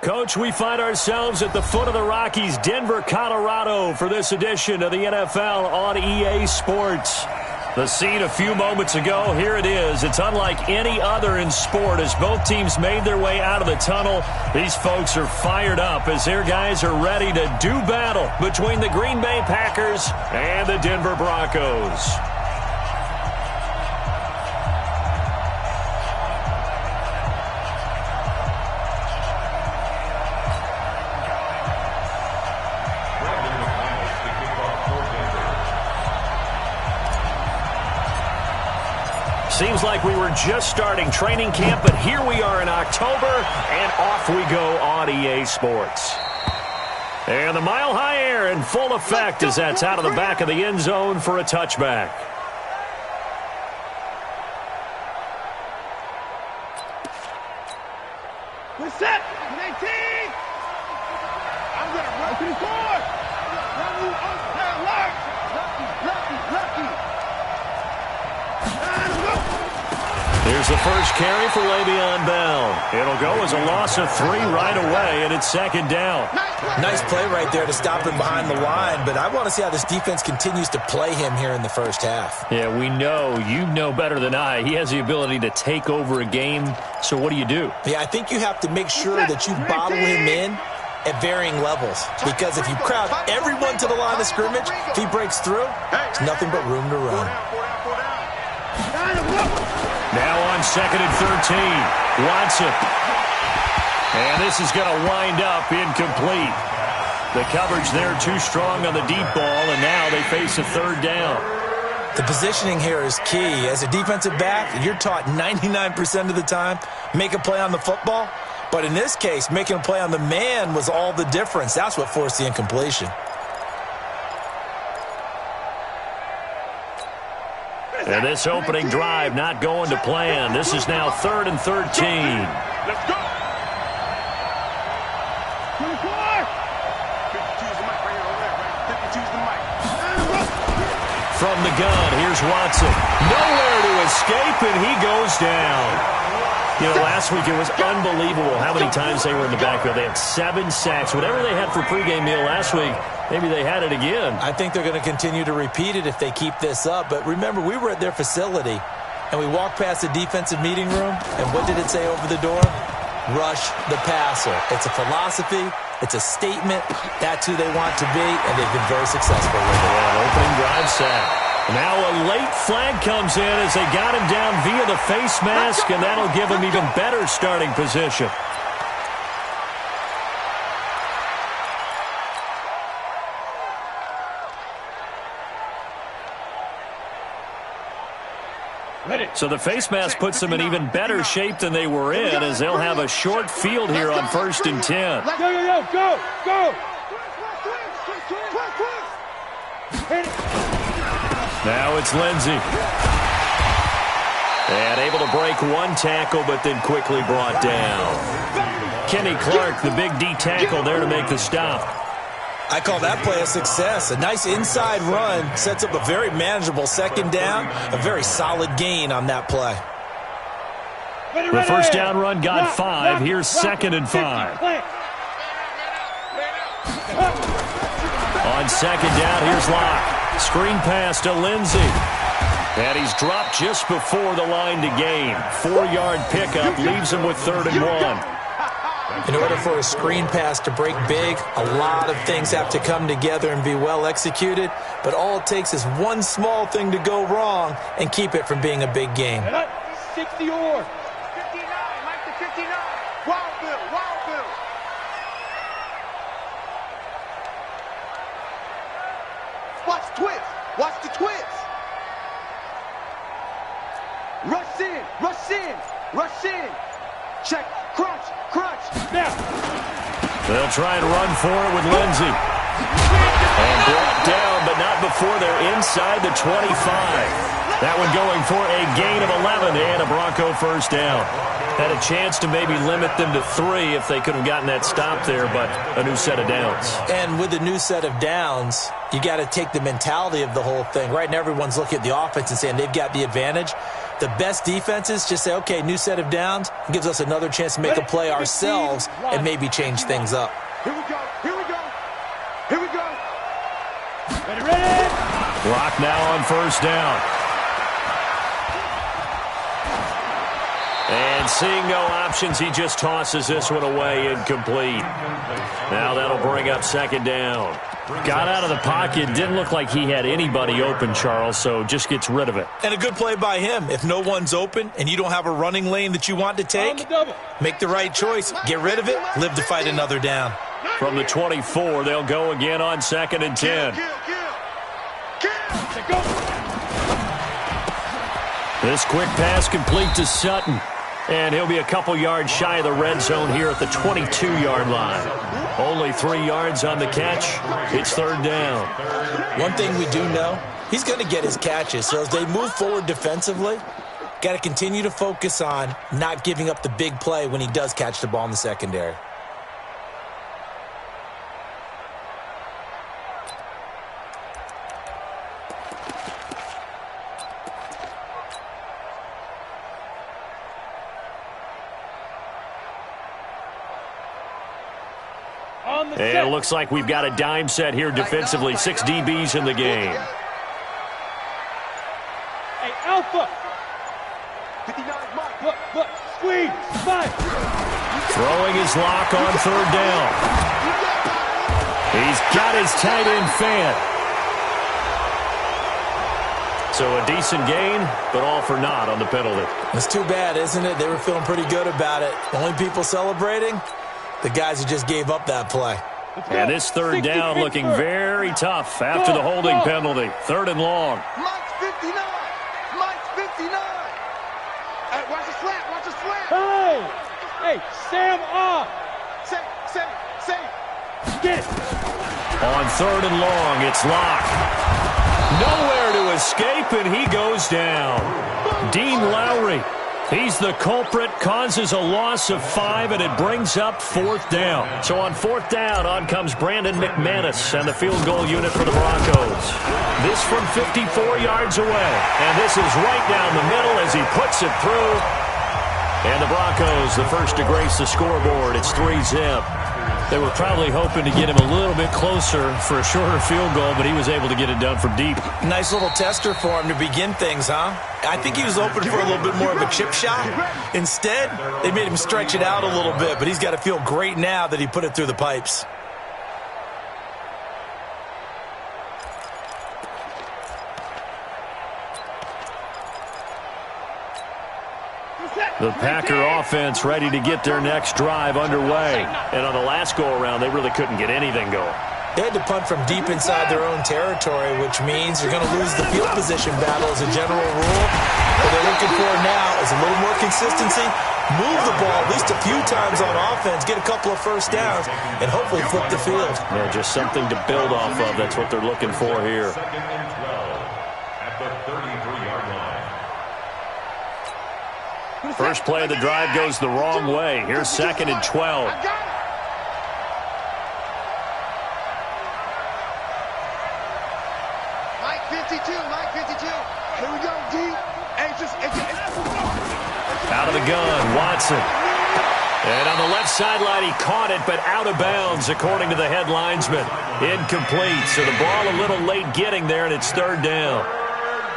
Coach, we find ourselves at the foot of the Rockies, Denver, Colorado, for this edition of the NFL on EA Sports. The scene a few moments ago, here it is. It's unlike any other in sport as both teams made their way out of the tunnel. These folks are fired up as their guys are ready to do battle between the Green Bay Packers and the Denver Broncos. Seems like we were just starting training camp, but here we are in October, and off we go on EA Sports. And the mile-high air in full effect as that's out of the back of the end zone for a touchback. We're set. 18. I'm going to run to the court. Run you up, lucky. Here's the first carry for Le'Veon Bell. It'll go as a loss of 3 right away, and it's second down. Nice play right there to stop him behind the line, but I want to see how this defense continues to play him here in the first half. Yeah, we know. You know better than I. He has the ability to take over a game, so what do you do? Yeah, I think you have to make sure that you bottle him in at varying levels, because if you crowd everyone to the line of scrimmage, if he breaks through, there's nothing but room to run. Now on 2nd and 13, Watson. And this is going to wind up incomplete. The coverage there too strong on the deep ball, and now they face a 3rd down. The positioning here is key. As a defensive back, you're taught 99% of the time, make a play on the football. But in this case, making a play on the man was all the difference. That's what forced the incompletion. And this opening drive not going to plan. This is now 3rd and 13. Let's go. From the gun, here's Watson. Nowhere to escape, and he goes down. You know, last week it was unbelievable how many times they were in the backfield. They had 7 sacks. Whatever they had for pregame meal last week, maybe they had it again. I think they're going to continue to repeat it if they keep this up. But remember, we were at their facility, and we walked past the defensive meeting room, and what did it say over the door? Rush the passer. It's a philosophy. It's a statement. That's who they want to be, and they've been very successful with it. Yeah, opening drive sack. Now a late flag comes in as they got him down via the face mask, and that'll give him even better starting position. So the face mask puts them in even better shape than they were in, as they'll have a short field here on 1st and 10. Go. Now it's Lindsey. And able to break one tackle, but then quickly brought down. Kenny Clark, the big D tackle there to make the stop. I call that play a success. A nice inside run sets up a very manageable 2nd down. A very solid gain on that play. The first down run got 5. Here's 2nd and 5. On 2nd down, here's Locke. Screen pass to Lindsey. And he's dropped just before the line to gain. 4-yard pickup leaves him with 3rd and 1. In order for a screen pass to break big, a lot of things have to come together and be well executed. But all it takes is one small thing to go wrong and keep it from being a big game. 60 or 59, Mike to 59. Wild Bill. Watch the twist. Rush in. Check, crunch. Now. They'll try and run for it with Lindsey. And brought down, but not before they're inside the 25. That one going for a gain of 11 and a Bronco first down. Had a chance to maybe limit them to 3 if they could have gotten that stop there, but a new set of downs. And with a new set of downs, you got to take the mentality of the whole thing. Right now, everyone's looking at the offense and saying they've got the advantage. The best defenses just say, okay, new set of downs. It gives us another chance to make a play ourselves and maybe change things up. Here we go. Here we go. Here we go. Ready, ready. Clock now on first down. And seeing no options, he just tosses this one away, incomplete. Now that'll bring up second down. Got out of the pocket. Didn't look like he had anybody open, Charles, so just gets rid of it. And a good play by him. If no one's open and you don't have a running lane that you want to take, make the right choice. Get rid of it. Live to fight another down. From the 24, they'll go again on 2nd and 10. This quick pass complete to Sutton. And he'll be a couple yards shy of the red zone here at the 22-yard line. Only 3 yards on the catch. It's third down. One thing we do know, he's going to get his catches. So as they move forward defensively, got to continue to focus on not giving up the big play when he does catch the ball in the secondary. And it looks like we've got a dime set here defensively. 6 DBs in the game. Hey, Alpha. 59, Mike. Look. Squeeze. Fight. Throwing his lock on third down. He's got his tight end fan. So a decent gain, but all for naught on the penalty. It's too bad, isn't it? They were feeling pretty good about it. Only people celebrating, the guys who just gave up that play. And this third down looking very tough after the holding penalty. Third and long. Mike's 59. Mike's 59. Hey, watch the slant. Watch the slant. Hey, Sam off. Say. Get it. On third and long, it's Locke. Nowhere to escape, and he goes down. Dean Lowry. He's the culprit, causes a loss of 5, and it brings up fourth down. So on fourth down, on comes Brandon McManus and the field goal unit for the Broncos. This from 54 yards away, and this is right down the middle as he puts it through. And the Broncos, the first to grace the scoreboard. It's 3-zip. They were probably hoping to get him a little bit closer for a shorter field goal, but he was able to get it done from deep. Nice little tester for him to begin things, huh? I think he was open for a little bit more of a chip shot. Instead, they made him stretch it out a little bit, but he's got to feel great now that he put it through the pipes. The Packer offense ready to get their next drive underway. And on the last go-around, they really couldn't get anything going. They had to punt from deep inside their own territory, which means you're going to lose the field position battle as a general rule. What they're looking for now is a little more consistency, move the ball at least a few times on offense, get a couple of first downs, and hopefully flip the field. Yeah, just something to build off of. That's what they're looking for here. First play of the drive goes the wrong way. Here's 2nd and 12. Mike 52. Here we go, D. Out of the gun, Watson. And on the left sideline, he caught it, but out of bounds, according to the head linesman. Incomplete, so the ball a little late getting there, and it's third down.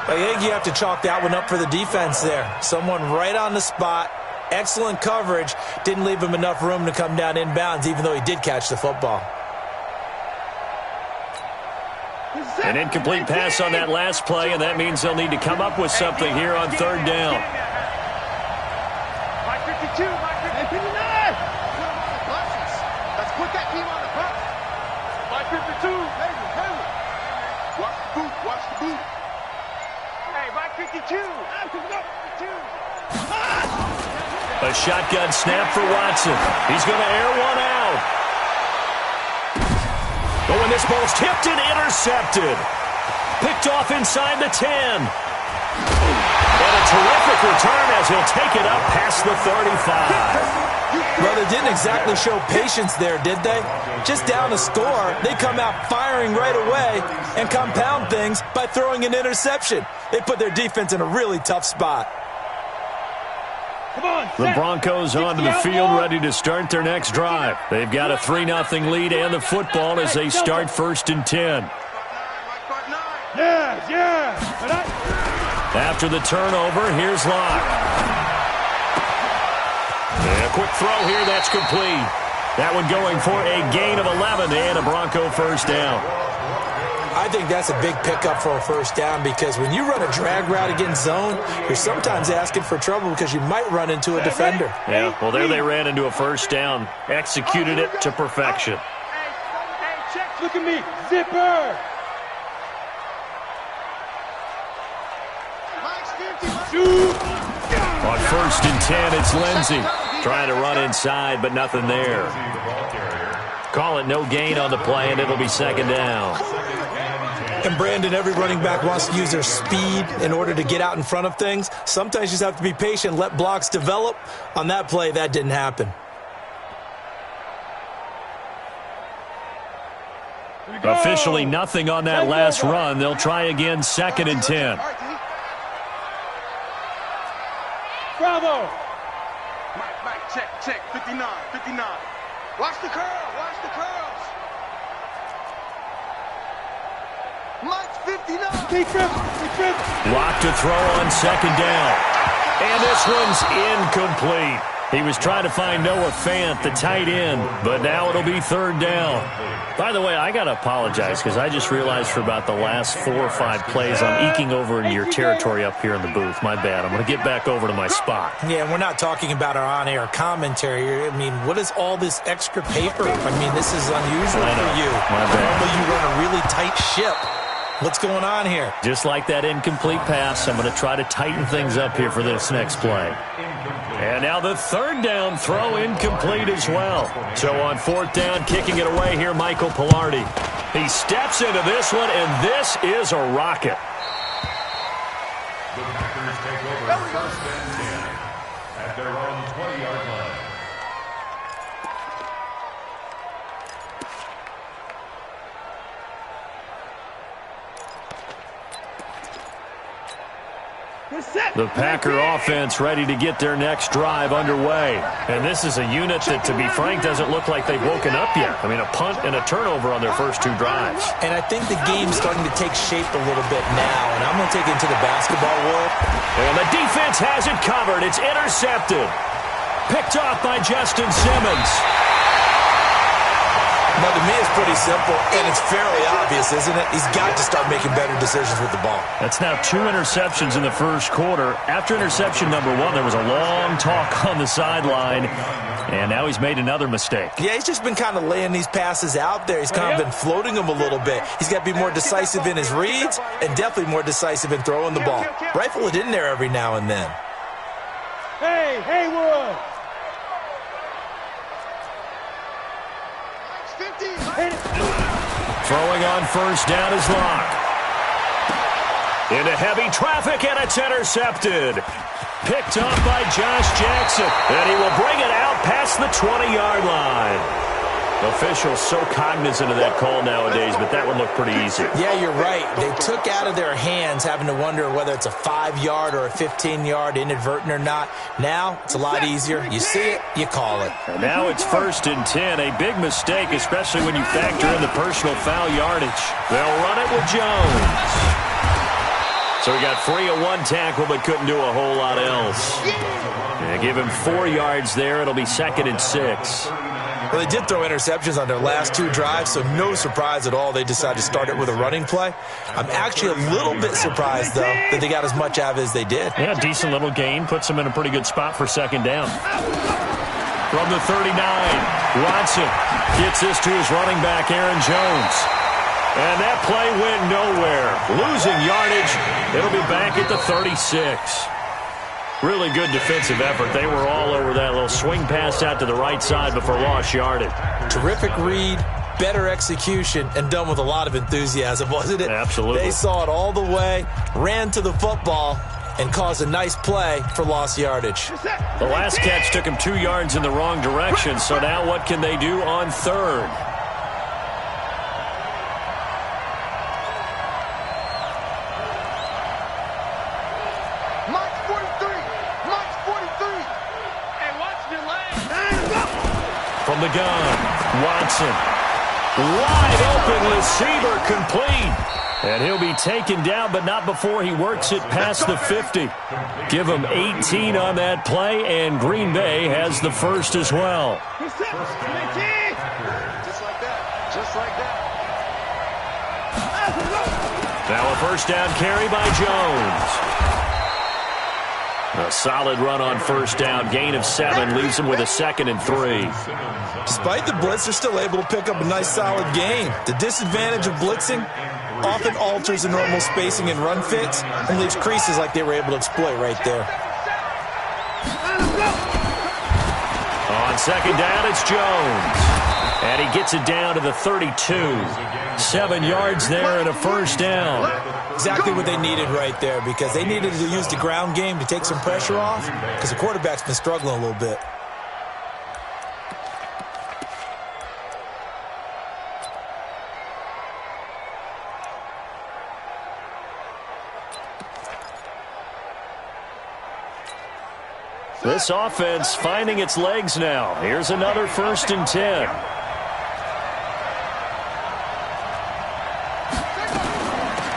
I think you have to chalk that one up for the defense there. Someone right on the spot, excellent coverage, didn't leave him enough room to come down inbounds, even though he did catch the football. An incomplete pass on that last play, and that means they'll need to come up with something here on third down. Mike 52, Mike 59. Let's put that team on the bus. Mike 52. Hey. Watch the boot. Hey, Mike 52. A shotgun snap for Watson. He's going to air one out. Oh, and this ball's tipped and intercepted. Picked off inside the 10. And a terrific return as he'll take it up past the 35. Well, they didn't exactly show patience there, did they? Just down a score, they come out firing right away and compound things by throwing an interception. They put their defense in a really tough spot. The Broncos onto the field, ready to start their next drive. They've got a 3-0 lead and the football as they start 1st and 10. After the turnover, here's Locke. And a quick throw here, that's complete. That one going for a gain of 11 and a Bronco first down. I think that's a big pickup for a first down because when you run a drag route against zone, you're sometimes asking for trouble because you might run into a defender. Yeah, well, there they ran into a first down. Executed it to perfection. Look at me, zipper. On 1st and 10, it's Lindsey. Trying to run inside, but nothing there. Call it no gain on the play, and it'll be 2nd down. And, Brandon, every running back wants to use their speed in order to get out in front of things. Sometimes you just have to be patient, let blocks develop. On that play, that didn't happen. Officially nothing on that last run. They'll try again, 2nd and 10. Bravo. Mike, check, 59. Watch the curls. Mike's 59. Locked to throw on 2nd down. And this one's incomplete. He was trying to find Noah Fant, the tight end, but now it'll be 3rd down. By the way, I got to apologize because I just realized for about the last 4 or 5 plays I'm eking over into your territory up here in the booth. My bad. I'm going to get back over to my spot. Yeah, and we're not talking about our on-air commentary. I mean, what is all this extra paper? I mean, this is unusual for you. My bad. Normally you run a really tight ship. What's going on here? Just like that incomplete pass, I'm going to try to tighten things up here for this next play. And now the 3rd down throw incomplete as well. So on 4th down, kicking it away here, Michael Pilardi. He steps into this one, and this is a rocket. The Packers take over 1st and 10 at their own 20-yard line. The Packer offense ready to get their next drive underway. And this is a unit that, to be frank, doesn't look like they've woken up yet. I mean, a punt and a turnover on their first 2 drives. And I think the game's starting to take shape a little bit now. And I'm going to take it into the basketball world. And the defense has it covered. It's intercepted. Picked off by Justin Simmons. Now, to me, it's pretty simple, and it's fairly obvious, isn't it? He's got to start making better decisions with the ball. That's now 2 interceptions in the first quarter. After interception number 1, there was a long talk on the sideline, and now he's made another mistake. Yeah, he's just been kind of laying these passes out there. He's kind of been floating them a little bit. He's got to be more decisive in his reads and definitely more decisive in throwing the ball. Rifle it in there every now and then. Hey, Haywood. Throwing on 1st down is Locke. Into heavy traffic, and it's intercepted. Picked off by Josh Jackson, and he will bring it out past the 20-yard line. Officials so cognizant of that call nowadays, but that one looked pretty easy. Yeah, you're right. They took out of their hands having to wonder whether it's a 5-yard or a 15-yard, inadvertent or not. Now, it's a lot easier. You see it, you call it. And now it's 1st and 10. A big mistake, especially when you factor in the personal foul yardage. They'll run it with Jones. So he got free of 1 tackle, but couldn't do a whole lot else. They give him 4 yards there. It'll be 2nd and 6. Well, they did throw interceptions on their last 2 drives, so no surprise at all they decided to start it with a running play. I'm actually a little bit surprised, though, that they got as much out of it as they did. Yeah, decent little gain. Puts them in a pretty good spot for 2nd down. From the 39, Watson gets this to his running back, Aaron Jones. And that play went nowhere. Losing yardage. It'll be back at the 36. Really good defensive effort. They were all over that little swing pass out to the right side before lost yardage. Terrific read, better execution, and done with a lot of enthusiasm, wasn't it? Absolutely. They saw it all the way, ran to the football, and caused a nice play for lost yardage. The last catch took him 2 yards in the wrong direction, so now what can they do on 3rd? From the gun, Watson. Wide open receiver complete. And he'll be taken down, but not before he works it past the 50. Give him 18 on that play, and Green Bay has the first as well. Just like that. Just like that. Now a first down carry by Jones. A solid run on first down. Gain of 7 leaves him with a 2nd and 3. Despite the blitz, they're still able to pick up a nice, solid gain. The disadvantage of blitzing often alters the normal spacing and run fits and leaves creases like they were able to exploit right there. On second down, it's Jones. And he gets it down to the 32. 7 yards there and a first down. Exactly what they needed right there, because they needed to use the ground game to take some pressure off, because the quarterback's been struggling a little bit. This offense finding its legs now. Here's another 1st and 10.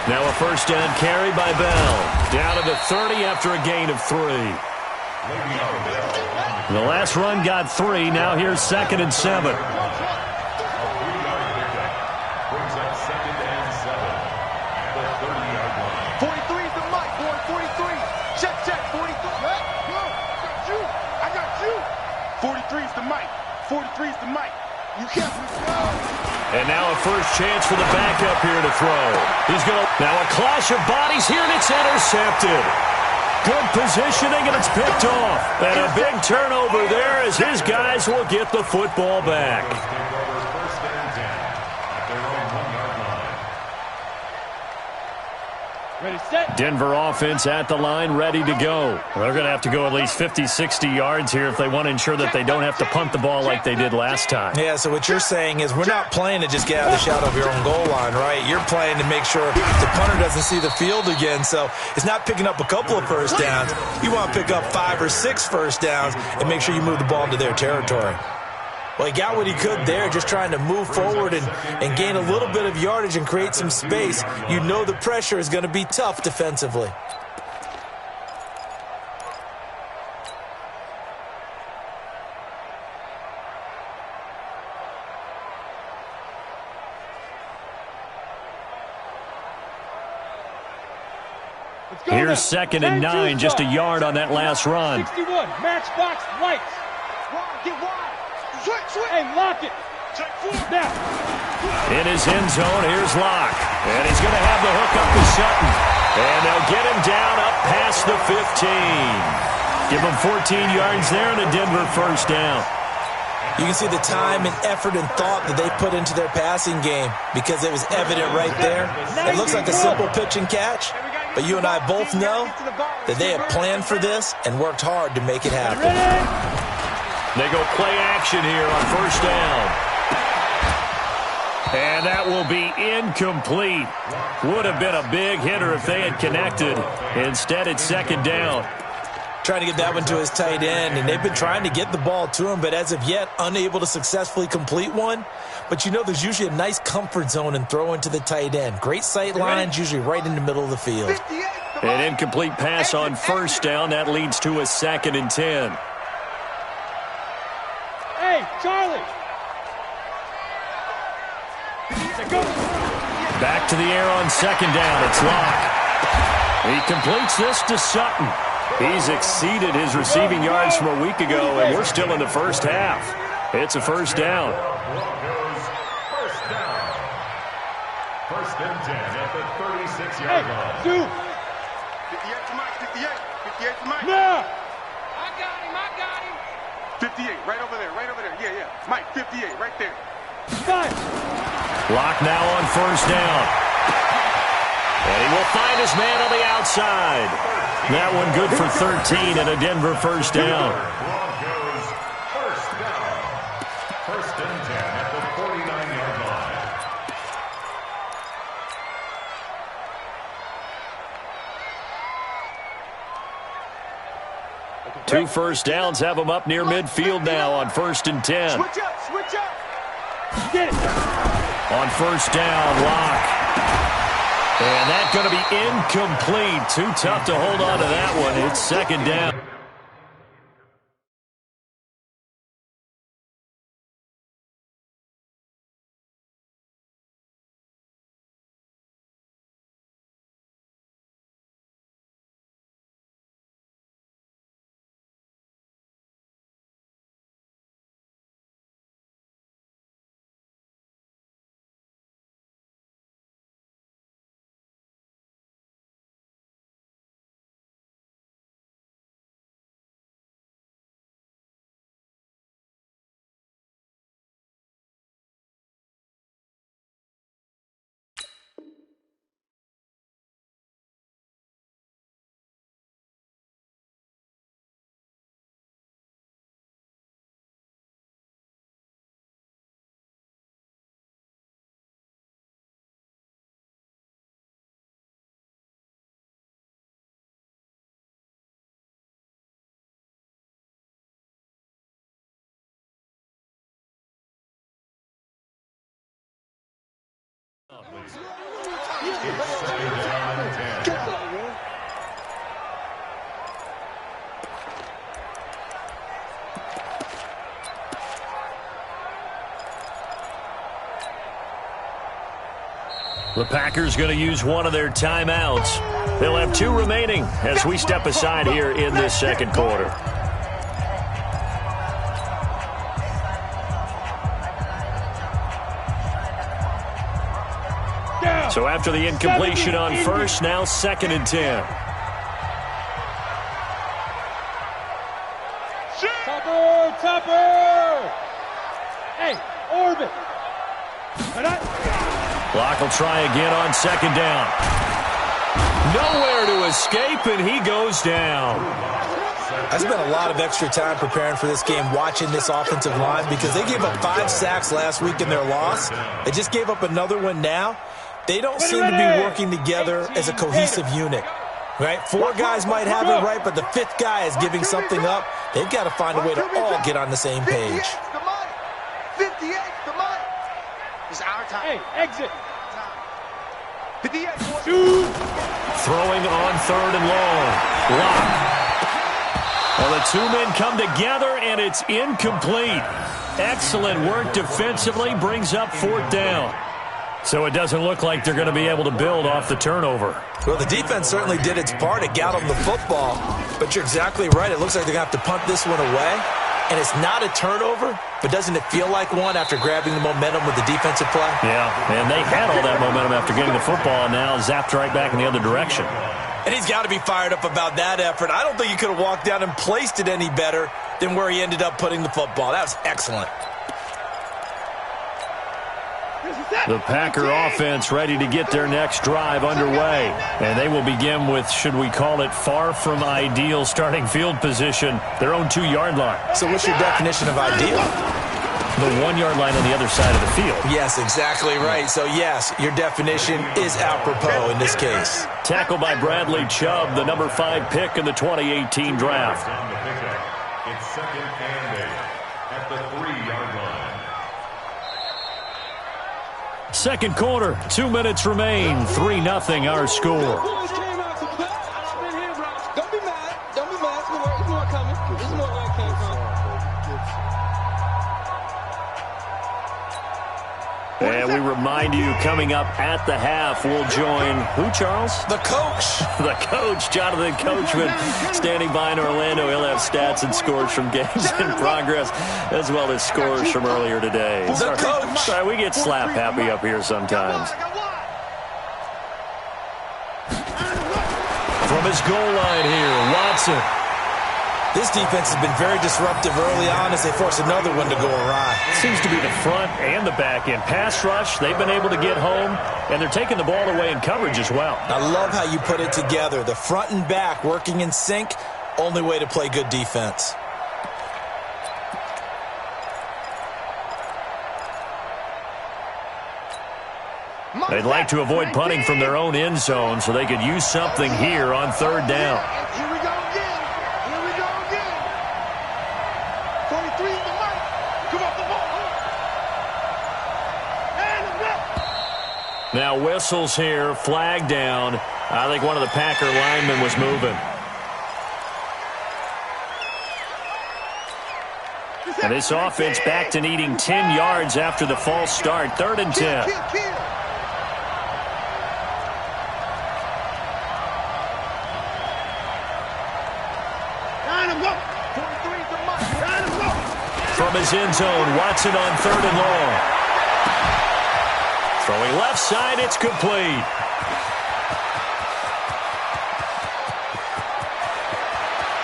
Now a first down carry by Bell. Down to the 30 after a gain of 3. The last run got 3. Now here's 2nd and 7. Brings up 2nd and 7 at the 30-yard line. 43 is the mic, boy. 43. Check, check. 43. I got you. 43 is the mic. 43 is the mic. You can't. And now a first chance for the backup here to throw. He's going to... Now a clash of bodies here, and it's intercepted. Good positioning, and it's picked off. And a big turnover there as his guys will get the football back. First and 10 at their own 1-yard line. Ready, set. Denver offense at the line, ready to go. They're going to have to go at least 50, 60 yards here if they want to ensure that they don't have to punt the ball like they did last time. Yeah, so what you're saying is we're not playing to just get out of the shadow of your own goal line, right? You're playing to make sure the punter doesn't see the field again. So it's not picking up a couple of first downs. You want to pick up 5 or 6 first downs and make sure you move the ball into their territory. Well, he got what he could there, just trying to move forward and gain a little bit of yardage and create some space. You know the pressure is going to be tough defensively. Here's 2nd and 9, just a yard on that last run. 61, matchbox lights. Get wide. Switch. Hey, lock it. Now. In his end zone, here's Locke. And he's going to have the hook up to Sutton. And they'll get him down up past the 15. Give him 14 yards there and a Denver first down. You can see the time and effort and thought that they put into their passing game because it was evident right there. It looks like a simple pitch and catch, but you and I both know that they have planned for this and worked hard to make it happen. They go play action here on first down. And that will be incomplete. Would have been a big hitter if they had connected. Instead, it's 2nd down. Trying to get that one to his tight end, and they've been trying to get the ball to him, but as of yet, unable to successfully complete one. But you know there's usually a nice comfort zone in throwing to the tight end. Great sight lines, usually right in the middle of the field. An incomplete pass on first down. That leads to a 2nd and 10. Hey, Charlie. Back to the air on 2nd down. It's Locke. He completes this to Sutton. He's exceeded his receiving yards from a week ago, and we're still in the first half. It's a first down. Broncos first down. 1st and 10 at the 36-yard line. Hey, 58 to Mike, 58. 58 to Mike. now. I got him. 58, right over there. Yeah. Mike, 58, right there. 5. Locke now on first down. And he will find his man on the outside. That one good for 13 and a Denver first down. Broncos first down. 1st and 10 at the 49-yard line. 2 first downs have them up near midfield now on 1st and 10. Switch up, switch up. Get it. On 1st down, Lock. And that's going to be incomplete. Too tough to hold on to that one. It's 2nd down. It's 2nd down and 10. The Packers going to use one of their timeouts. They'll have 2 remaining as we step aside here in this 2nd quarter. So after the incompletion on 1st, now 2nd and 10. Topper! Hey, orbit! Block will try again on 2nd down. Nowhere to escape, and he goes down. I spent a lot of extra time preparing for this game, watching this offensive line, because they gave up 5 sacks last week in their loss. They just gave up another one now. They don't seem to be working together as a cohesive unit, right? 4 guys might have it right, but the 5th guy is giving something up. They've got to find a way to all get on the same page. 58, the money. It's our time. Hey, exit. 58. Shoot. Throwing on 3rd and long. Lock. Well, the 2 men come together, and it's incomplete. Excellent work defensively, brings up 4th down. So it doesn't look like they're going to be able to build off the turnover. Well, the defense certainly did its part. It got them the football. But you're exactly right. It looks like they're going to have to punt this one away. And it's not a turnover, but doesn't it feel like one after grabbing the momentum with the defensive play? Yeah, and they had all that momentum after getting the football, and now zapped right back in the other direction. And he's got to be fired up about that effort. I don't think he could have walked down and placed it any better than where he ended up putting the football. That was excellent. The Packer offense ready to get their next drive underway. And they will begin with, should we call it, far from ideal starting field position, their own 2-yard line. So what's your definition of ideal? The 1-yard line on the other side of the field. Yes, exactly right. So, yes, your definition is apropos in this case. Tackled by Bradley Chubb, the number 5 pick in the 2018 draft. It's 2nd and 8 at the 3-yard line. 2nd quarter, 2 minutes remain. 3-0 our score. Don't be mad. Don't be mad. There's more coming. There's more where it came from. And we remind you, coming up at the half, we'll join who, Charles? The coach. The coach, Jonathan Coachman, standing by in Orlando. He'll have stats and scores from games in progress, as well as scores from earlier today. The coach. Sorry, we get slap happy up here sometimes. From his goal line here, Watson. This defense has been very disruptive early on as they force another one to go awry. Seems to be the front and the back end. Pass rush, they've been able to get home, and they're taking the ball away in coverage as well. I love how you put it together. The front and back working in sync, only way to play good defense. They'd like to avoid punting from their own end zone so they could use something here on 3rd down. Here we go again. Here we go again. Now whistles here, flag down. I think one of the Packer linemen was moving. And this offense back to needing 10 yards after the false start. 3rd and 10. From his end zone, Watson on 3rd and long. Throwing left side, it's complete.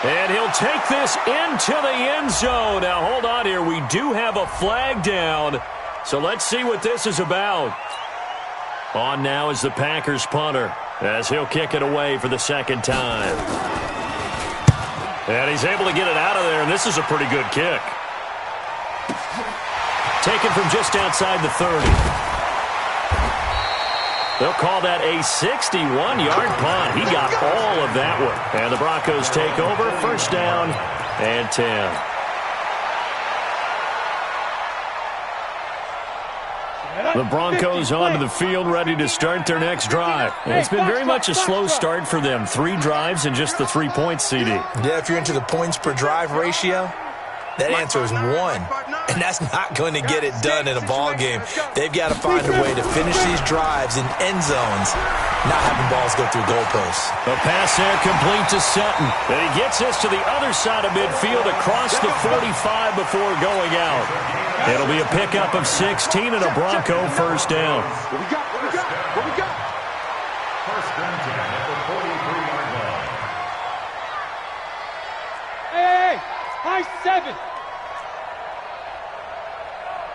And he'll take this into the end zone. Now, hold on here. We do have a flag down. So let's see what this is about. On now is the Packers punter as he'll kick it away for the 2nd time. And he's able to get it out of there, and this is a pretty good kick. Taken from just outside the 30. They'll call that a 61-yard punt. He got all of that one. And the Broncos take over. 1st down and 10. The Broncos onto the field, ready to start their next drive. And it's been very much a slow start for them. 3 drives and just the 3 points, CD. Yeah, if you're into the points per drive ratio, that answer is 1. And that's not going to get it done in a ball game. They've got to find a way to finish these drives in end zones, not having balls go through goalposts. The pass there complete to Sutton. And he gets this to the other side of midfield across the 45 before going out. It'll be a pickup of 16 and a Bronco 1st down. What we got? What we got? What we got? 1st and 10 at the 43-yard line. Hey, high 7.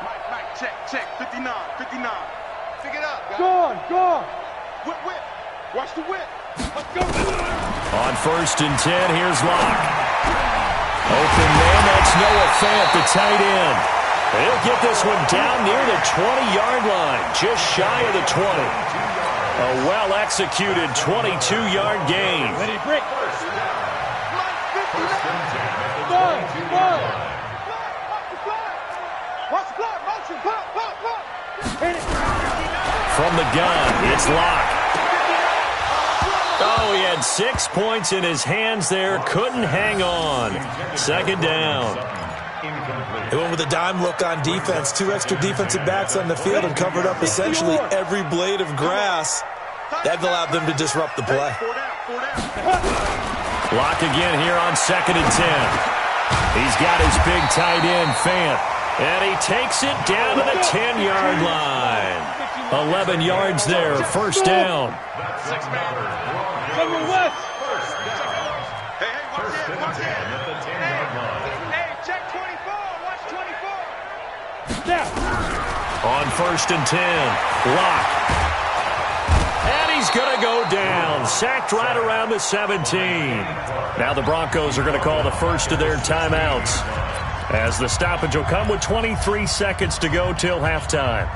Mike, check. 59. Pick it up, guys. Gone. Whip. Watch the whip. Let's go. On 1st and 10, here's Locke. Open man, that's Noah Fant, the tight end. He'll get this one down near the 20-yard line, just shy of the 20. A well-executed 22-yard gain. Ready, break. From the gun, it's Locke. Oh, he had 6 points in his hands there. Couldn't hang on. 2nd down. They went with a dime look on defense. 2 extra defensive backs on the field and covered up essentially every blade of grass. That allowed them to disrupt the play. Locke again here on 2nd and 10. He's got his big tight end, Fant. And he takes it down to the 10-yard line. 11 yards there, 1st down. Hey, check 24. Watch 24. On 1st and 10, Locke. And he's going to go down. Sacked right around the 17. Now the Broncos are going to call the first of their timeouts, as the stoppage will come with 23 seconds to go till halftime.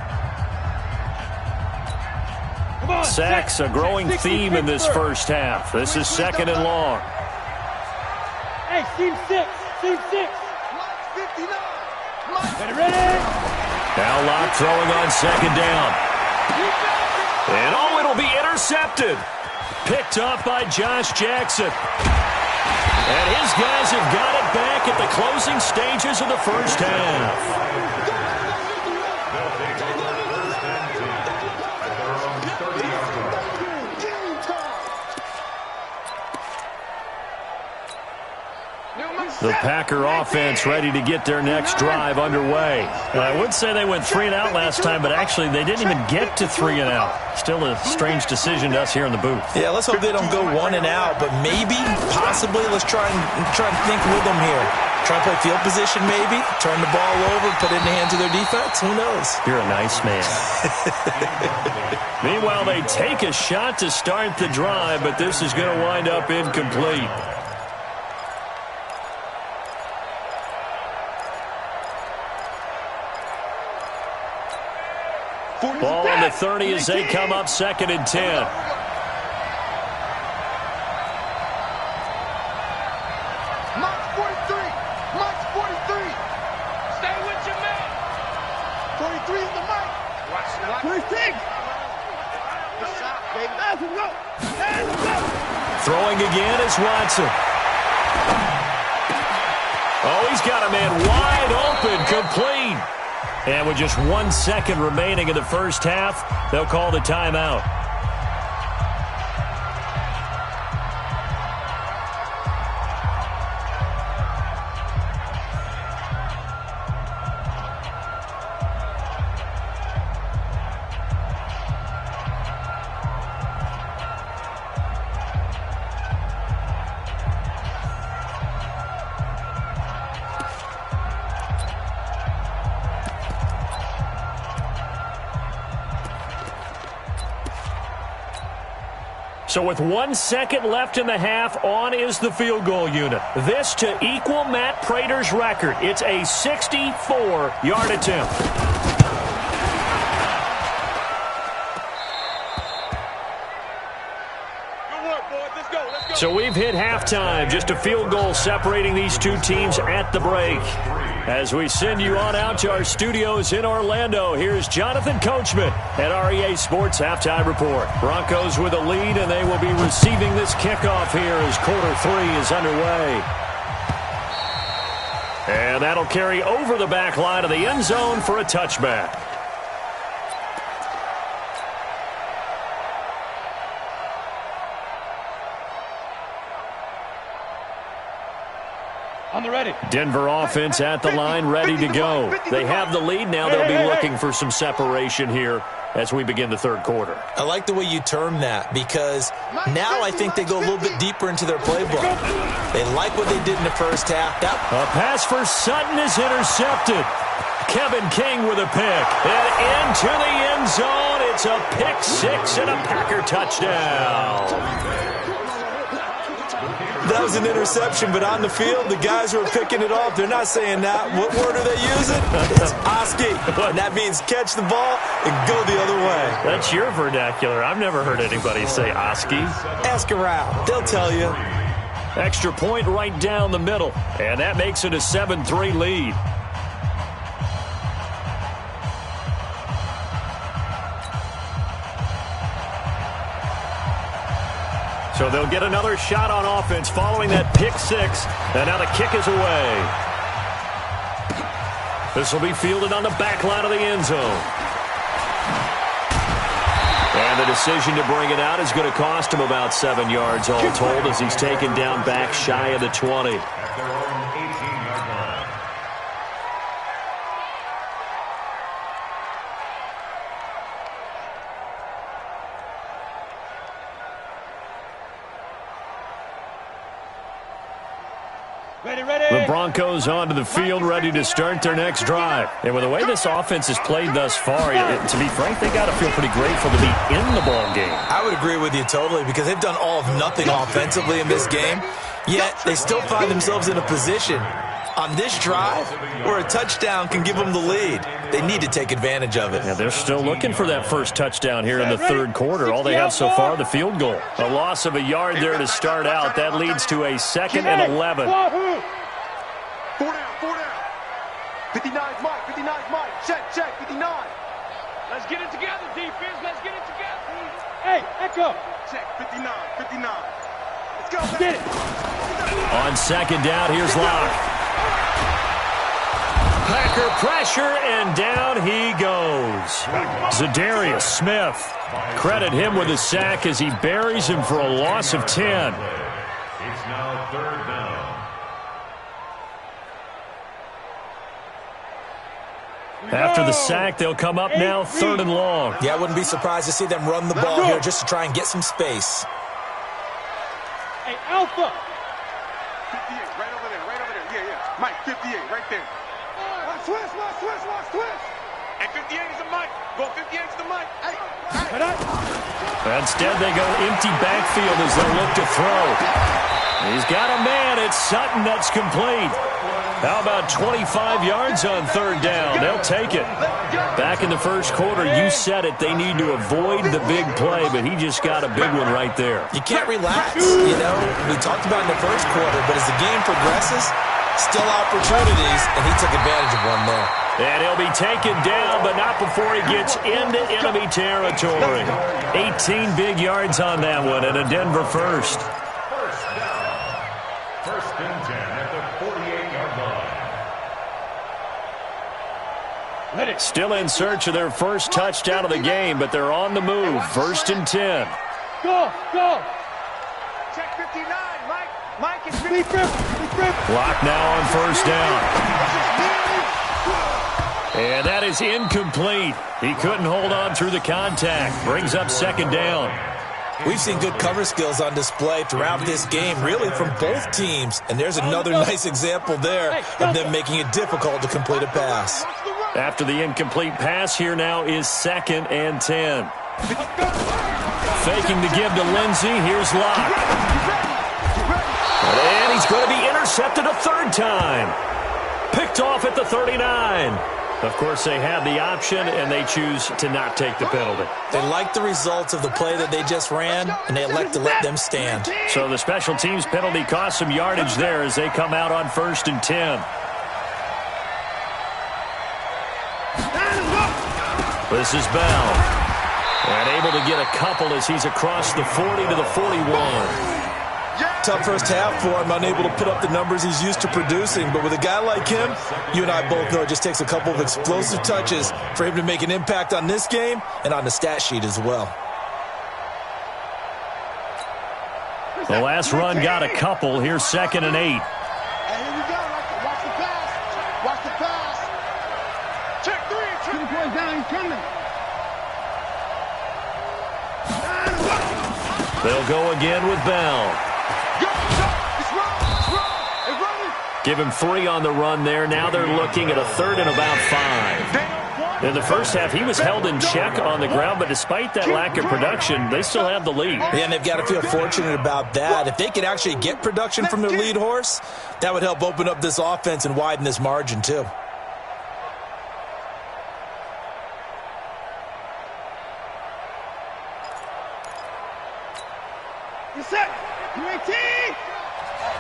Sacks, a growing theme in this first half. This is 2nd and long. Hey, team 6. Ready? Now Locke throwing on 2nd down. And oh, it'll be intercepted. Picked up by Josh Jackson. And his guys have got it back at the closing stages of the first half. The Packer offense ready to get their next drive underway. I would say they went 3 and out last time, but actually they didn't even get to 3 and out. Still a strange decision to us here in the booth. Yeah, let's hope they don't go 1 and out, but maybe, possibly, let's try and think with them here. Try and play field position maybe, turn the ball over, put it in the hands of their defense. Who knows? You're a nice man. Meanwhile, they take a shot to start the drive, but this is going to wind up incomplete. Ball on the 30 as they come up 2nd and 10. Mike's 43. Mike's 43. Stay with your man. 43 is the mic. Watch 26. Throwing again is Watson. Oh, he's got a man wide open, complete. And with just 1 second remaining in the first half, they'll call the timeout. So with 1 second left in the half, on is the field goal unit. This to equal Matt Prater's record. It's a 64-yard attempt. So we've hit halftime. Just a field goal separating these two teams at the break. As we send you on out to our studios in Orlando, here's Jonathan Coachman at REA Sports Halftime Report. Broncos with a lead, and they will be receiving this kickoff here as quarter 3 is underway. And that'll carry over the back line of the end zone for a touchback. On the ready. Denver offense at the line, ready to go. They have the lead. Now they'll be looking for some separation here as we begin the third quarter. I like the way you term that because now I think they go a little bit deeper into their playbook. They like what they did in the first half. A pass for Sutton is intercepted. Kevin King with a pick. And into the end zone. It's a pick 6 and a Packer touchdown. That was an interception, but on the field, the guys who are picking it off, they're not saying that. What word are they using? It's Oski. And that means catch the ball and go the other way. That's your vernacular. I've never heard anybody say Oski. Ask around. They'll tell you. Extra point right down the middle. And that makes it a 7-3 lead. So they'll get another shot on offense following that pick 6. And now the kick is away. This will be fielded on the back line of the end zone. And the decision to bring it out is going to cost him about 7 yards all told as he's taken down back shy of the 20. At their own 18-yard line. The Broncos onto the field ready to start their next drive. And with the way this offense has played thus far, to be frank, they got to feel pretty grateful to be in the ball game. I would agree with you totally because they've done all of nothing offensively in this game, yet they still find themselves in a position on this drive where a touchdown can give them the lead. They need to take advantage of it. Yeah, they're still looking for that first touchdown here in the third quarter. All they have so far, the field goal. A loss of a yard there to start out. That leads to a 2nd and 11. 4 down. 59's Mike. 59's Mike. Check. 59. Let's get it together, defense. Let's get it together. Hey, Echo. Check. 59. Let's go. Get it. On second down, here's Locke. Packer pressure, and down he goes. Zadarius Smith. Credit him with a sack as he buries him for a loss of 10. It's now 3rd down. After the sack, they'll come up now 3rd and long. Yeah, I wouldn't be surprised to see them run the ball here just to try and get some space. Hey, Alpha. 58, right over there. Yeah. Mike, 58, right there. Watch twist. And 58 is the Mike. Go 58 is the Mike. Hey. Instead, they go empty backfield as they look to throw. He's got a man. It's Sutton that's complete. How about 25 yards on 3rd down? They'll take it. Back in the first quarter, you said it. They need to avoid the big play, but he just got a big one right there. You can't relax, you know. We talked about in the first quarter, but as the game progresses, Still opportunities, and he took advantage of one there. And he'll be taken down, but not before he gets into enemy territory. 18 big yards on that one, and a Denver first. First down. First and 10 at the 48-yard line. Still in search of their first touchdown of the game, but they're on the move. First and 10. Go, go. Check 59, Mike. Mike is Be grip. Clock now on first down. And that is incomplete. He couldn't hold on through the contact. Brings up second down. We've seen good cover skills on display throughout this game, really from both teams. And there's another nice example there of them making it difficult to complete a pass. After the incomplete pass, here now is second and 10. Faking the give to Lindsey. Here's Locke. And he's going to be intercepted a third time. Picked off at the 39. Of course, they have the option, and they choose to not take the penalty. They like the results of the play that they just ran, and they elect to let them stand. So the special teams penalty cost some yardage there as they come out on first and 10. This is Bell. And able to get a couple as he's across the 40 to the 41. Tough first half for him, unable to put up the numbers he's used to producing. But with a guy like him, you and I both know it just takes a couple of explosive touches for him to make an impact on this game and on the stat sheet as well. The last run got a couple. Here's second and 8. And here we go. Watch the pass. Watch the pass. Check 3. Check 3 down. He's coming. They'll go again with Bell. Give him 3 on the run there. Now they're looking at a third and about 5. In the first half, he was held in check on the ground, but despite that lack of production, they still have the lead. Yeah, and they've got to feel fortunate about that. If they could actually get production from their lead horse, that would help open up this offense and widen this margin too. You're set. You 18.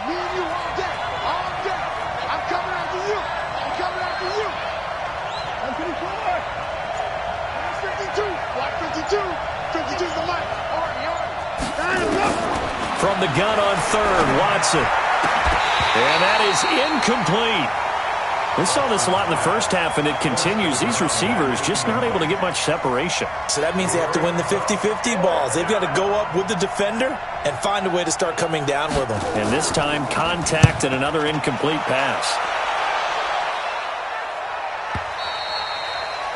Me and you all day. All day. I'm coming after you. I'm coming after you. 154. 52. Block 52. 52 is the mic. From the gun on third, Watson. And that is incomplete. We saw this a lot in the first half, and it continues. These receivers just not able to get much separation. So that means they have to win the 50-50 balls. They've got to go up with the defender and find a way to start coming down with them. And this time, contact and another incomplete pass.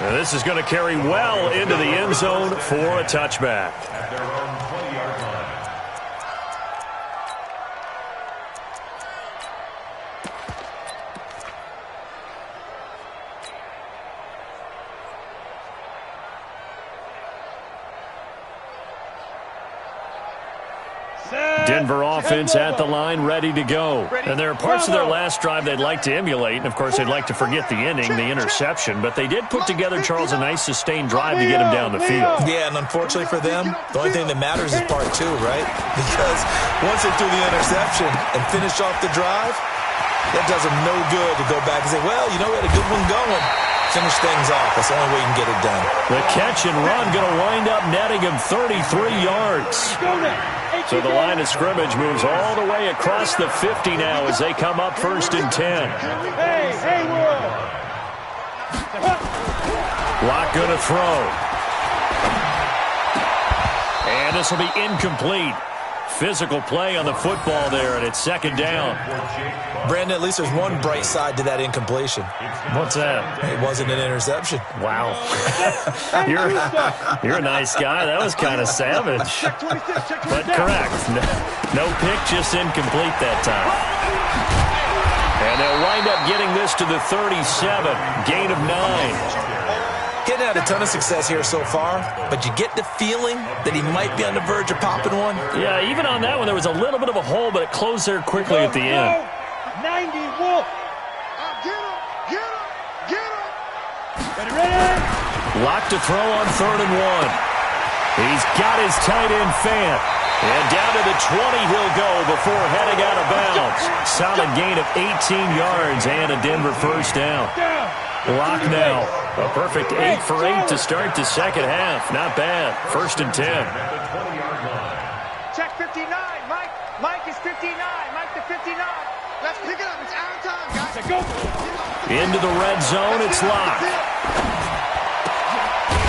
Now this is going to carry well into the end zone for a touchback. At their own 20-yard line. Denver offense at the line, ready to go. And there are parts of their last drive they'd like to emulate. And, of course, they'd like to forget the inning, the interception. But they did put together, Charles, a nice sustained drive to get him down the field. Yeah, and unfortunately for them, the only thing that matters is part 2, right? Because once they threw the interception and finished off the drive, that does them no good to go back and say, well, you know, we had a good one going. Finish things off. That's the only way you can get it done. The catch and run going to wind up netting him 33 yards. So the line of scrimmage moves all the way across the 50 now as they come up first and 10. Locke going to throw. And this will be incomplete. Physical play on the football there, and it's second down. Brandon, at least there's one bright side to that incompletion. What's that? It wasn't an interception. Wow. You're a nice guy. That was kind of savage. But correct. No pick, just incomplete that time. And they'll wind up getting this to the 37. Gain of 9. Getting had a ton of success here so far, but you get the feeling that he might be on the verge of popping one. Yeah, even on that one, there was a little bit of a hole, but it closed there quickly at the end. 90, Wolf. Get him. Get him. Get him. Ready? Locke to throw on 3rd and 1. He's got his tight end Fant. And down to the 20 he'll go before heading out of bounds. Solid gain of 18 yards and a Denver first down. Lock now. A perfect 8 for 8 to start the second half. Not bad. 1st and 10. Check 59. Mike is 59. Mike to 59. Let's pick it up. It's our time, guys. Go. Into the red zone. It's locked.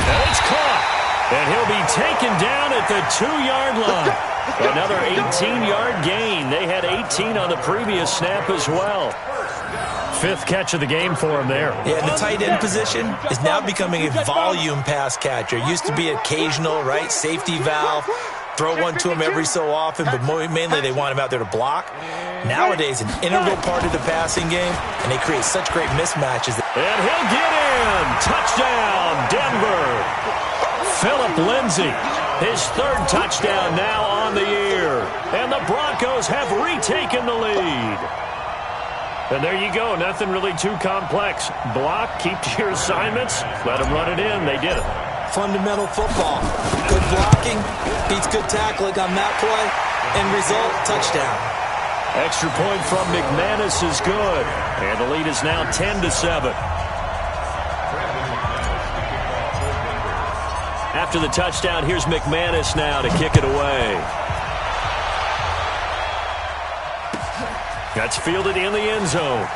And it's caught. And he'll be taken down at the 2-yard line. Another 18-yard gain. They had 18 on the previous snap as well. 5th catch of the game for him there. Yeah, and the tight end position is now becoming a volume pass catcher. Used to be occasional, right? Safety valve. Throw one to him every so often, but mainly they want him out there to block. Nowadays, an integral part of the passing game, and they create such great mismatches. And he'll get in. Touchdown, Denver. Phillip Lindsay, his 3rd touchdown now on the year. And the Broncos have retaken the lead. And there you go. Nothing really too complex. Block, keep to your assignments, let them run it in. They did it. Fundamental football. Good blocking beats good tackling on that play. End result, touchdown. Extra point from McManus is good. And the lead is now 10-7. After the touchdown, here's McManus now to kick it away. That's fielded in the end zone.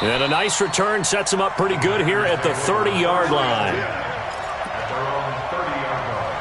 And a nice return sets him up pretty good here at the 30-yard line. At their own 30-yard line.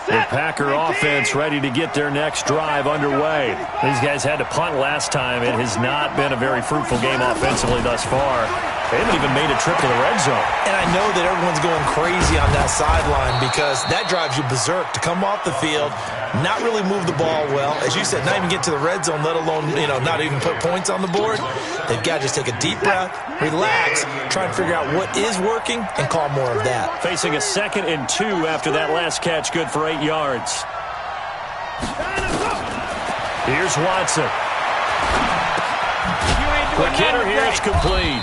The Packer offense ready to get their next drive underway. These guys had to punt last time. It has not been a very fruitful game offensively thus far. They haven't even made a trip to the red zone. And I know that everyone's going crazy on that sideline because that drives you berserk to come off the field, not really move the ball well. As you said, not even get to the red zone, let alone, not even put points on the board. They've got to just take a deep breath, relax, try and figure out what is working, and call more of that. Facing a 2nd and 2 after that last catch, good for 8 yards. Here's Watson. Quick hitter here, it's complete.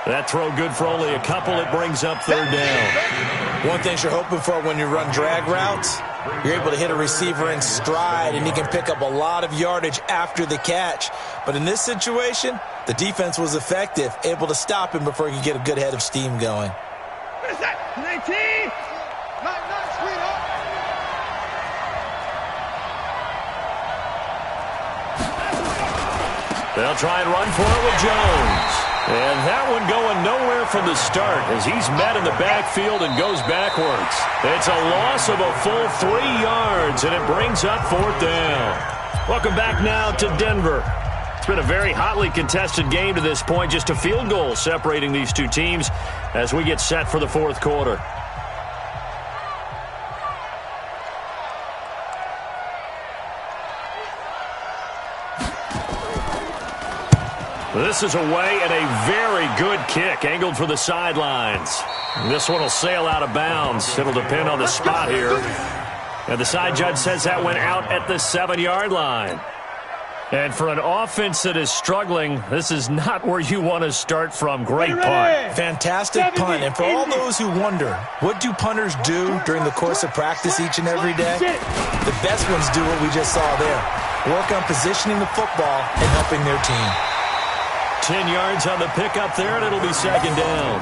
That throw good for only a couple. It brings up 3rd down. One thing you're hoping for when you run drag routes, you're able to hit a receiver in stride, and he can pick up a lot of yardage after the catch. But in this situation, the defense was effective, able to stop him before he could get a good head of steam going. What is that? 19! Sweetheart! They'll try and run for it with Jones. And that one going nowhere from the start as he's met in the backfield and goes backwards. It's a loss of a full 3 yards, and it brings up 4th down. Welcome back now to Denver. It's been a very hotly contested game to this point. Just a field goal separating these two teams as we get set for the 4th quarter. This is away and a very good kick, angled for the sidelines. This one will sail out of bounds. It'll depend on the spot here. And the side judge says that went out at the 7-yard line. And for an offense that is struggling, this is not where you want to start from. Great punt. Fantastic punt. And for all those who wonder, what do punters do during the course of practice each and every day? The best ones do what we just saw there. Work on positioning the football and helping their team. 10 yards on the pickup there, and it'll be 2nd down.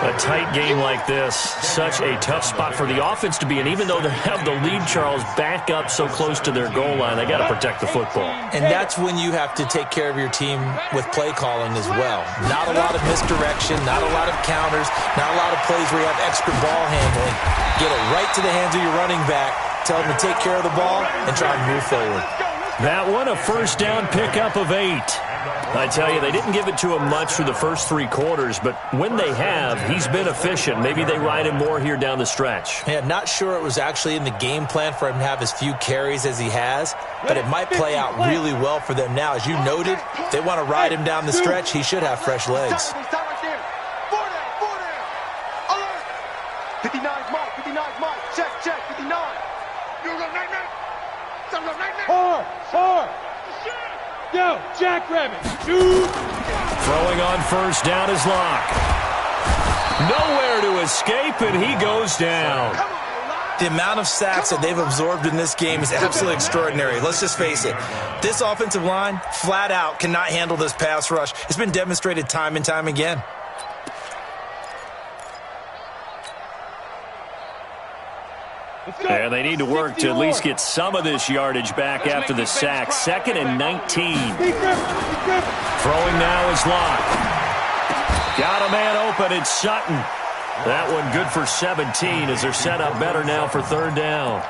A tight game like this, such a tough spot for the offense to be in. Even though they have the lead, Charles, back up so close to their goal line, they got to protect the football. And that's when you have to take care of your team with play calling as well. Not a lot of misdirection, not a lot of counters, not a lot of plays where you have extra ball handling. Get it right to the hands of your running back, tell them to take care of the ball, and try and move forward. That one, a 1st down pickup of 8. I tell you, they didn't give it to him much through the first 3 quarters, but when they have, he's been efficient. Maybe they ride him more here down the stretch. Yeah, not sure it was actually in the game plan for him to have as few carries as he has, but it might play out really well for them now. As you noted, if they want to ride him down the stretch, he should have fresh legs. Stop right there. 4 down. Alert. 59's Mike. 59, Mike. Check, 59. You go night-night. Hard. Yo, jackrabbit. Shoot. Throwing on first down is Locke. Nowhere to escape, and he goes down. The amount of sacks that they've absorbed in this game is absolutely extraordinary. Let's just face it. This offensive line, flat out, cannot handle this pass rush. It's been demonstrated time and time again. And they need to work to at least get some of this yardage back after the sack. 2nd and 19. Throwing now is Locke. Got a man open. It's Sutton. That one good for 17 as they're set up better now for 3rd down.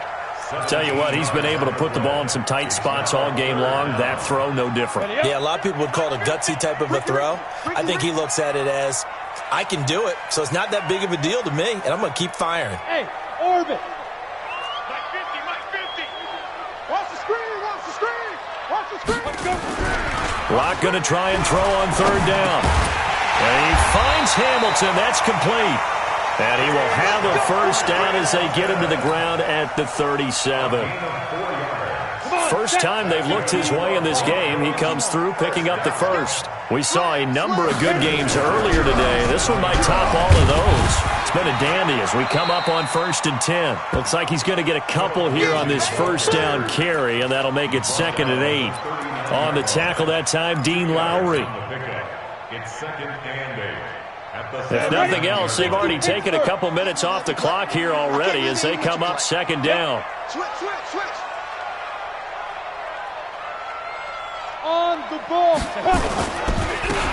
Tell you what, he's been able to put the ball in some tight spots all game long. That throw, no different. Yeah, a lot of people would call it a gutsy type of a throw. I think he looks at it as, I can do it, so it's not that big of a deal to me, and I'm going to keep firing. Hey, orbit. Locke going to try and throw on 3rd down. And he finds Hamilton. That's complete. And he will have a first down as they get him to the ground at the 37. First time they've looked his way in this game. He comes through picking up the first. We saw a number of good games earlier today. This one might top all of those. It's been a dandy as we come up on 1st and 10. Looks like he's going to get a couple here on this first down carry, and that'll make it 2nd and 8. On the tackle that time, Dean Lowry. It's 2nd and 8. If nothing else, they've already taken a couple minutes off the clock here already as they come up 2nd down. Switch. On the ball.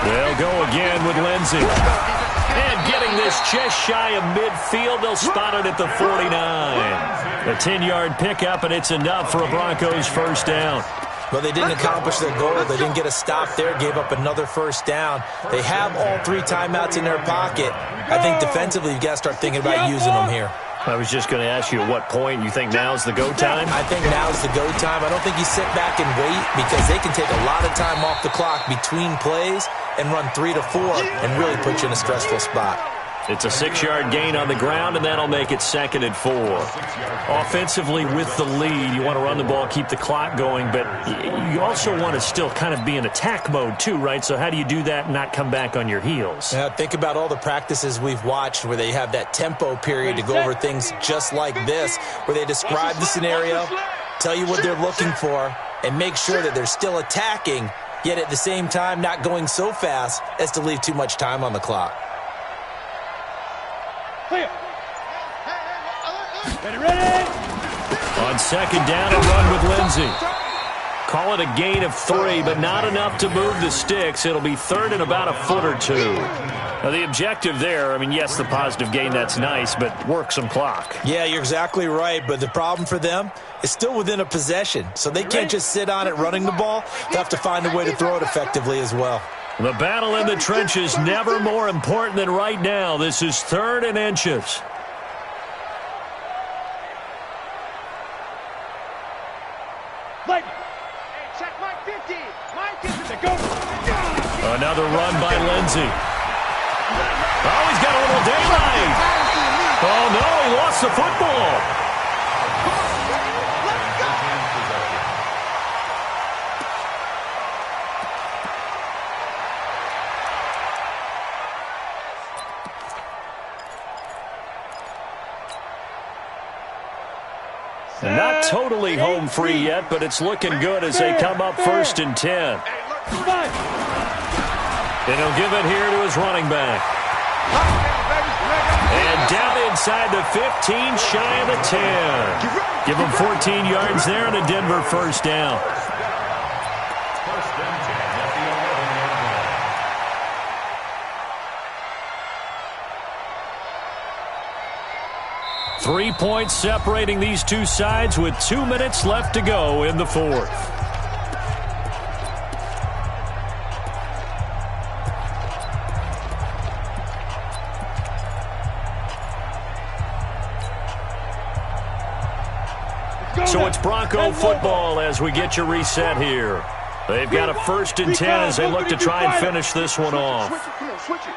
They'll go again with Lindsey. And getting this just shy of midfield, they'll spot it at the 49. A 10-yard pickup, and it's enough for a Broncos first down. Well, they didn't accomplish their goal. They didn't get a stop there, gave up another first down. They have all 3 timeouts in their pocket. I think defensively you've got to start thinking about using them here. I was just going to ask you at what point you think now's the go time? I think now's the go time. I don't think you sit back and wait because they can take a lot of time off the clock between plays and run 3 to 4 and really put you in a stressful spot. It's a 6-yard gain on the ground, and that'll make it 2nd and 4. Offensively, with the lead, you want to run the ball, keep the clock going, but you also want to still kind of be in attack mode too, right? So how do you do that and not come back on your heels? Yeah, think about all the practices we've watched where they have that tempo period to go over things just like this, where they describe the scenario, tell you what they're looking for, and make sure that they're still attacking, yet at the same time not going so fast as to leave too much time on the clock. Ready. On 2nd down, a run with Lindsey. Call it a gain of 3, but not enough to move the sticks. It'll be 3rd and about a foot or 2. Now, the objective there, I mean, yes, the positive gain, that's nice, but work some clock. Yeah, you're exactly right, but the problem for them is still within a possession, so they can't just sit on it running the ball. They have to find a way to throw it effectively as well. The battle in the trenches never more important than right now. This is 3rd and inches. Check Mike 50. Mike is to go. Another run by Lindsey. Oh, he's got a little daylight. Oh, no, he lost the football. Not totally home free yet, but it's looking good as they come up 1st and 10. And he'll give it here to his running back. And down inside the 15, shy of the 10. Give him 14 yards there and a Denver first down. First and 10 at the 3 11-yard line. points separating these two sides with 2 minutes left to go in the 4th. So it's Bronco football as we get you reset here. They've got a 1st and 10 as they look to try and finish this one off. Switch it.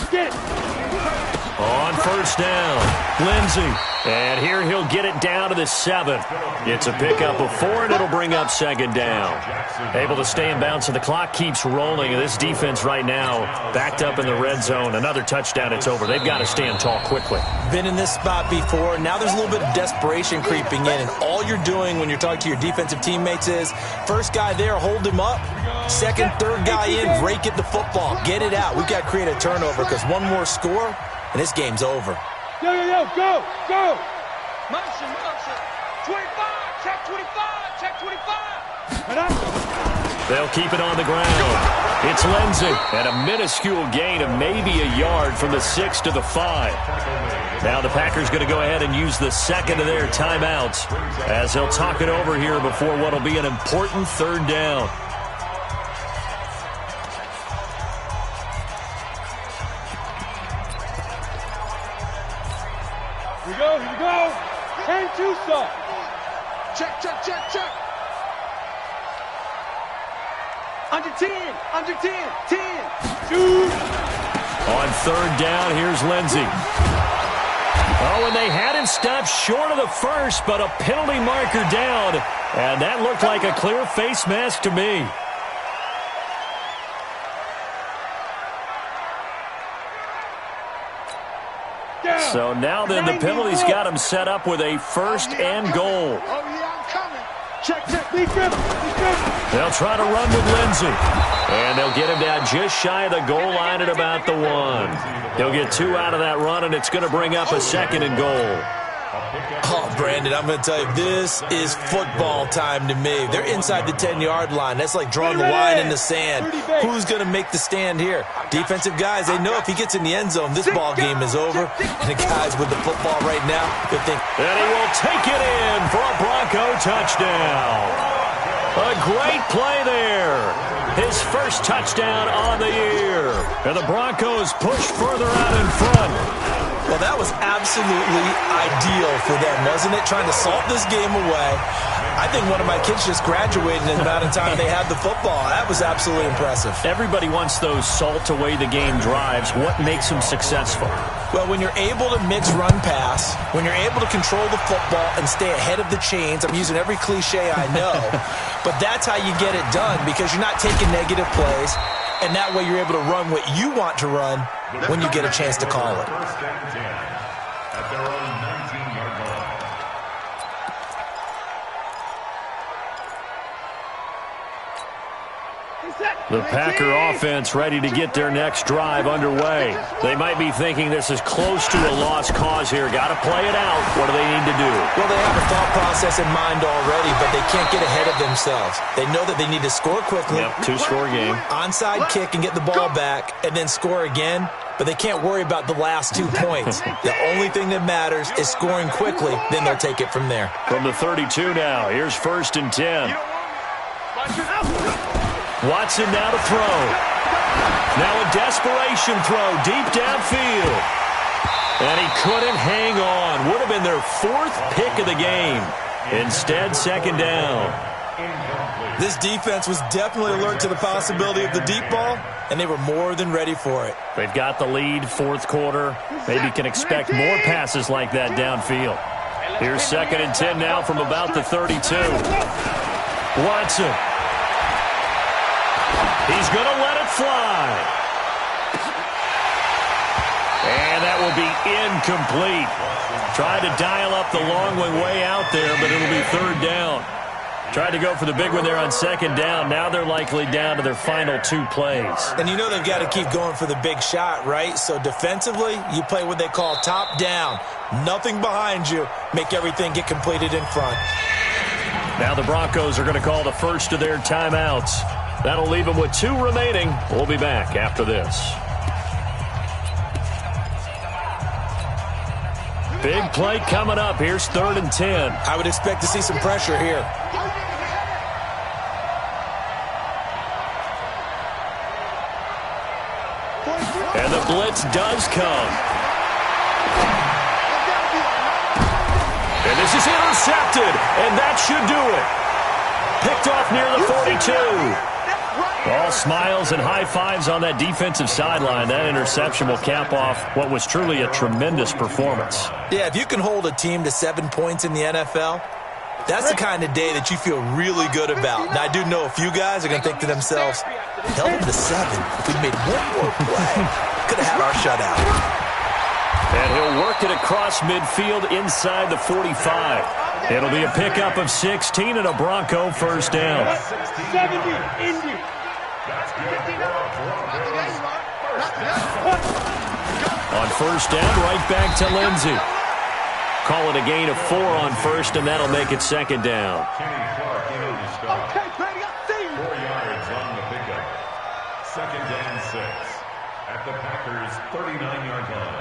Get it. On first down, Lindsey. And here he'll get it down to the 7. It's a pickup of 4, and it'll bring up second down. Able to stay in bounds, so the clock keeps rolling. This defense right now backed up in the red zone. Another touchdown, it's over. They've got to stand tall quickly. Been in this spot before. Now there's a little bit of desperation creeping in, and all you're doing when you're talking to your defensive teammates is first guy there, hold him up. Second, third guy in, rake at the football. Get it out. We've got to create a turnover because one more score, and this game's over. Yo, go! Motion. 25, check 25. They'll keep it on the ground. It's Lindsey, and a minuscule gain of maybe a yard from the 6 to the 5. Now the Packers going to go ahead and use the second of their timeouts as they'll talk it over here before what will be an important third down. Here we go. 10-2 stop. Check. Under 10. 2. On third down, here's Lindsey. Oh, and they had him stopped short of the first, but a penalty marker down. And that looked like a clear face mask to me. So now then the penalty's got him set up with a first and goal. Oh, yeah, I'm coming. Check. Lead grip. They'll try to run with Lindsey. And they'll get him down just shy of the goal line at about the 1. They'll get 2 out of that run, and it's going to bring up a second and goal. Oh, Brandon, I'm going to tell you, this is football time to me. They're inside the 10-yard line. That's like drawing the line in the sand. Who's going to make the stand here? Defensive guys, they know if he gets in the end zone, this ball game is over. And the guys with the football right now, they think. And he will take it in for a Bronco touchdown. A great play there. His first touchdown on the year. And the Broncos push further out in front. Well, that was absolutely ideal for them, wasn't it? Trying to salt this game away. I think one of my kids just graduated in the amount of time they had the football. That was absolutely impressive. Everybody wants those salt away the game drives. What makes them successful? Well, when you're able to mix run-pass, when you're able to control the football and stay ahead of the chains, I'm using every cliche I know, but that's how you get it done because you're not taking negative plays, and that way you're able to run what you want to run when you get a chance to call it. First and 10 at their own 19-yard line. The Packer offense ready to get their next drive underway. They might be thinking this is close to a lost cause here. Got to play it out. What do they need to do? Well, they have a thought process in mind already, but they can't get ahead of themselves. They know that they need to score quickly. Yep, 2-score game. Onside kick and get the ball back, and then score again. But they can't worry about the last 2 points. The only thing that matters is scoring quickly. Then they'll take it from there. From the 32 now, here's first and 10. Watson now to throw. Now a desperation throw deep downfield. And he couldn't hang on. Would have been their 4th pick of the game. Instead, second down. This defense was definitely alert to the possibility of the deep ball, and they were more than ready for it. They've got the lead, 4th quarter. Maybe can expect more passes like that downfield. Here's second and 10 now from about the 32. Watson. He's going to let it fly. And that will be incomplete. Tried to dial up the long way out there, but it'll be third down. Tried to go for the big one there on second down. Now they're likely down to their final 2 plays. And you know they've got to keep going for the big shot, right? So defensively, you play what they call top down. Nothing behind you. Make everything get completed in front. Now the Broncos are going to call the first of their timeouts. That'll leave them with 2 remaining. We'll be back after this. Big play coming up. Here's third and 10. I would expect to see some pressure here. And the blitz does come. And this is intercepted. And that should do it. Picked off near the 42. All smiles and high fives on that defensive sideline. That interception will cap off what was truly a tremendous performance. Yeah, if you can hold a team to 7 points in the NFL, that's the kind of day that you feel really good about. Now, I do know a few guys are going to think to themselves, held them to 7. If we'd made one more play, could have had our shutout. And he'll work it across midfield inside the 45. It'll be a pickup of 16 and a Bronco first down. 70, Indy. On first down, right back to Lindsey. Call it a gain of 4 on first, and that'll make it second down. Okay, baby, I see you. 4 yards on the pickup. Second and 6 at the Packers' 39-yard line.